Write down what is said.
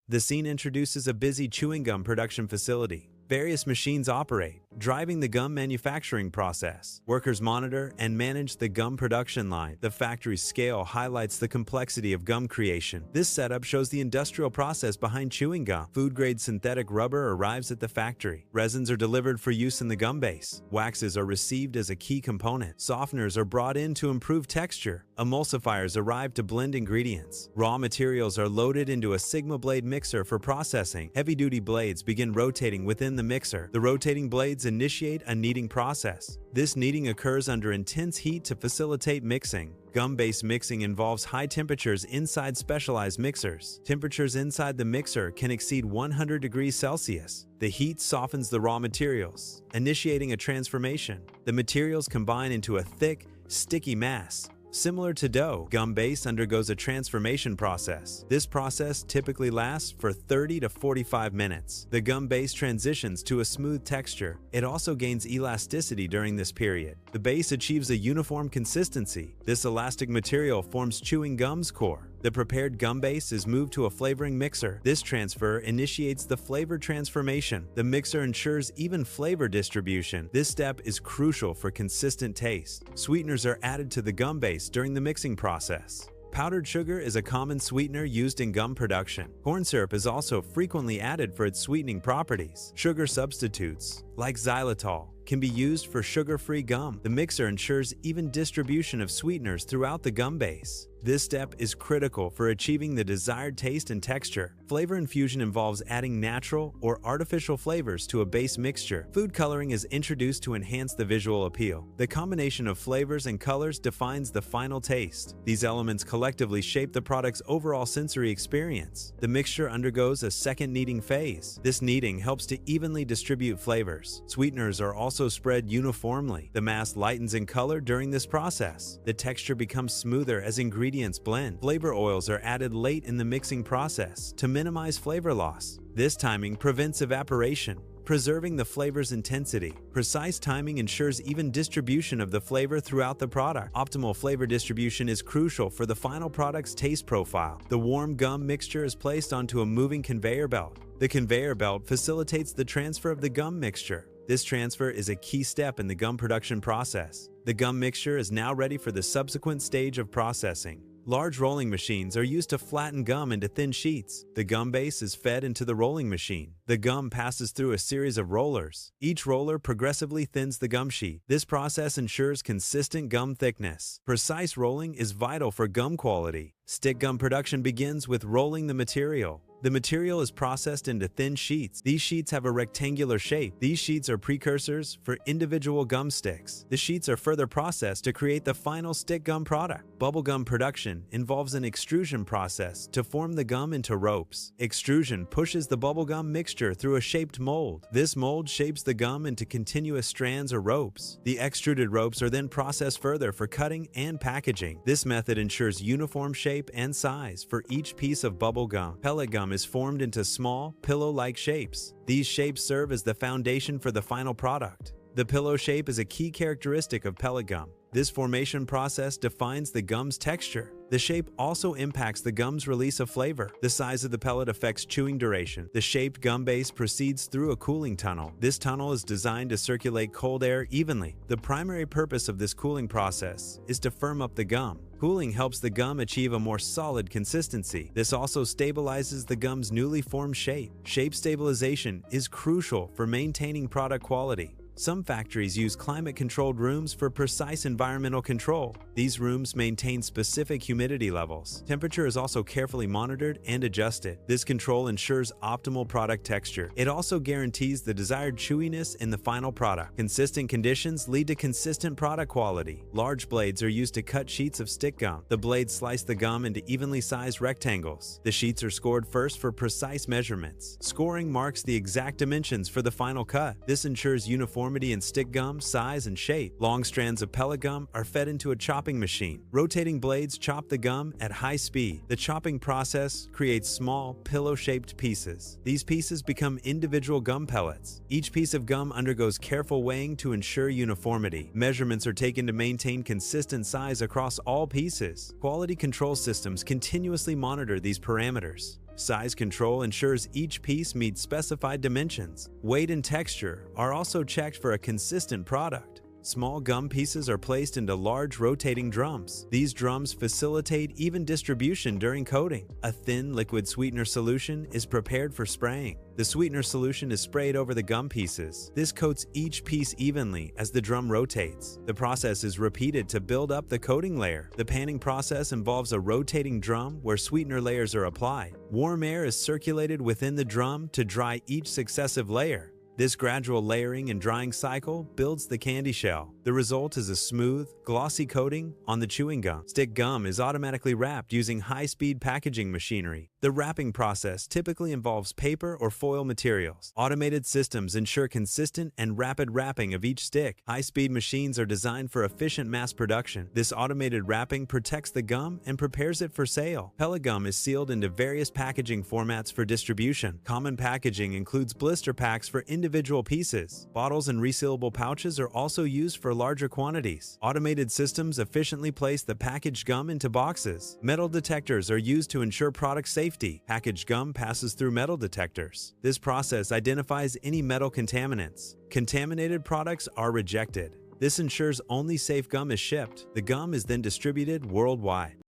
The scene introduces a busy chewing gum production facility. Various machines operate, driving the gum manufacturing process. Workers monitor and manage the gum production line. The factory's scale highlights the complexity of gum creation. This setup shows the industrial process behind chewing gum. Food-grade synthetic rubber arrives at the factory. Resins are delivered for use in the gum base. Waxes are received as a key component. Softeners are brought in to improve texture. Emulsifiers arrive to blend ingredients. Raw materials are loaded into a Sigma blade mixer for processing. Heavy-duty blades begin rotating within the mixer. The rotating blades initiate a kneading process. This kneading occurs under intense heat to facilitate mixing. Gum-based mixing involves high temperatures inside specialized mixers. Temperatures inside the mixer can exceed 100 degrees Celsius. The heat softens the raw materials, initiating a transformation. The materials combine into a thick, sticky mass. Similar to dough, gum base undergoes a transformation process. This process typically lasts for 30 to 45 minutes. The gum base transitions to a smooth texture. It also gains elasticity during this period. The base achieves a uniform consistency. This elastic material forms chewing gum's core. The prepared gum base is moved to a flavoring mixer. This transfer initiates the flavor transformation. The mixer ensures even flavor distribution. This step is crucial for consistent taste. Sweeteners are added to the gum base during the mixing process. Powdered sugar is a common sweetener used in gum production. Corn syrup is also frequently added for its sweetening properties. Sugar substitutes, like xylitol, can be used for sugar-free gum. The mixer ensures even distribution of sweeteners throughout the gum base. This step is critical for achieving the desired taste and texture. Flavor infusion involves adding natural or artificial flavors to a base mixture. Food coloring is introduced to enhance the visual appeal. The combination of flavors and colors defines the final taste. These elements collectively shape the product's overall sensory experience. The mixture undergoes a second kneading phase. This kneading helps to evenly distribute flavors. Sweeteners are also spread uniformly. The mass lightens in color during this process. The texture becomes smoother as ingredients blend. Flavor oils are added late in the mixing process to minimize flavor loss. This timing prevents evaporation, preserving the flavor's intensity. Precise timing ensures even distribution of the flavor throughout the product. Optimal flavor distribution is crucial for the final product's taste profile. The warm gum mixture is placed onto a moving conveyor belt. The conveyor belt facilitates the transfer of the gum mixture. This transfer is a key step in the gum production process. The gum mixture is now ready for the subsequent stage of processing. Large rolling machines are used to flatten gum into thin sheets. The gum base is fed into the rolling machine. The gum passes through a series of rollers. Each roller progressively thins the gum sheet. This process ensures consistent gum thickness. Precise rolling is vital for gum quality. Stick gum production begins with rolling the material. The material is processed into thin sheets. These sheets have a rectangular shape. These sheets are precursors for individual gum sticks. The sheets are further processed to create the final stick gum product. Bubblegum production involves an extrusion process to form the gum into ropes. Extrusion pushes the bubblegum mixture through a shaped mold. This mold shapes the gum into continuous strands or ropes. The extruded ropes are then processed further for cutting and packaging. This method ensures uniform shape and size for each piece of bubble gum. Pellet gum is formed into small, pillow-like shapes. These shapes serve as the foundation for the final product. The pillow shape is a key characteristic of pellet gum. This formation process defines the gum's texture. The shape also impacts the gum's release of flavor. The size of the pellet affects chewing duration. The shaped gum base proceeds through a cooling tunnel. This tunnel is designed to circulate cold air evenly. The primary purpose of this cooling process is to firm up the gum. Cooling helps the gum achieve a more solid consistency. This also stabilizes the gum's newly formed shape. Shape stabilization is crucial for maintaining product quality. Some factories use climate-controlled rooms for precise environmental control. These rooms maintain specific humidity levels. Temperature is also carefully monitored and adjusted. This control ensures optimal product texture. It also guarantees the desired chewiness in the final product. Consistent conditions lead to consistent product quality. Large blades are used to cut sheets of stick gum. The blades slice the gum into evenly sized rectangles. The sheets are scored first for precise measurements. Scoring marks the exact dimensions for the final cut. This ensures uniformity in stick gum, size, and shape. Long strands of pellet gum are fed into a chopping machine. Rotating blades chop the gum at high speed. The chopping process creates small, pillow-shaped pieces. These pieces become individual gum pellets. Each piece of gum undergoes careful weighing to ensure uniformity. Measurements are taken to maintain consistent size across all pieces. Quality control systems continuously monitor these parameters. Size control ensures each piece meets specified dimensions. Weight and texture are also checked for a consistent product. Small gum pieces are placed into large rotating drums. These drums facilitate even distribution during coating. A thin liquid sweetener solution is prepared for spraying. The sweetener solution is sprayed over the gum pieces. This coats each piece evenly as the drum rotates. The process is repeated to build up the coating layer. The panning process involves a rotating drum where sweetener layers are applied. Warm air is circulated within the drum to dry each successive layer. This gradual layering and drying cycle builds the candy shell. The result is a smooth, glossy coating on the chewing gum. Stick gum is automatically wrapped using high-speed packaging machinery. The wrapping process typically involves paper or foil materials. Automated systems ensure consistent and rapid wrapping of each stick. High-speed machines are designed for efficient mass production. This automated wrapping protects the gum and prepares it for sale. Pellet gum is sealed into various packaging formats for distribution. Common packaging includes blister packs for individual pieces. Bottles and resealable pouches are also used for larger quantities. Automated systems efficiently place the packaged gum into boxes. Metal detectors are used to ensure product safety. Packaged gum passes through metal detectors. This process identifies any metal contaminants. Contaminated products are rejected. This ensures only safe gum is shipped. The gum is then distributed worldwide.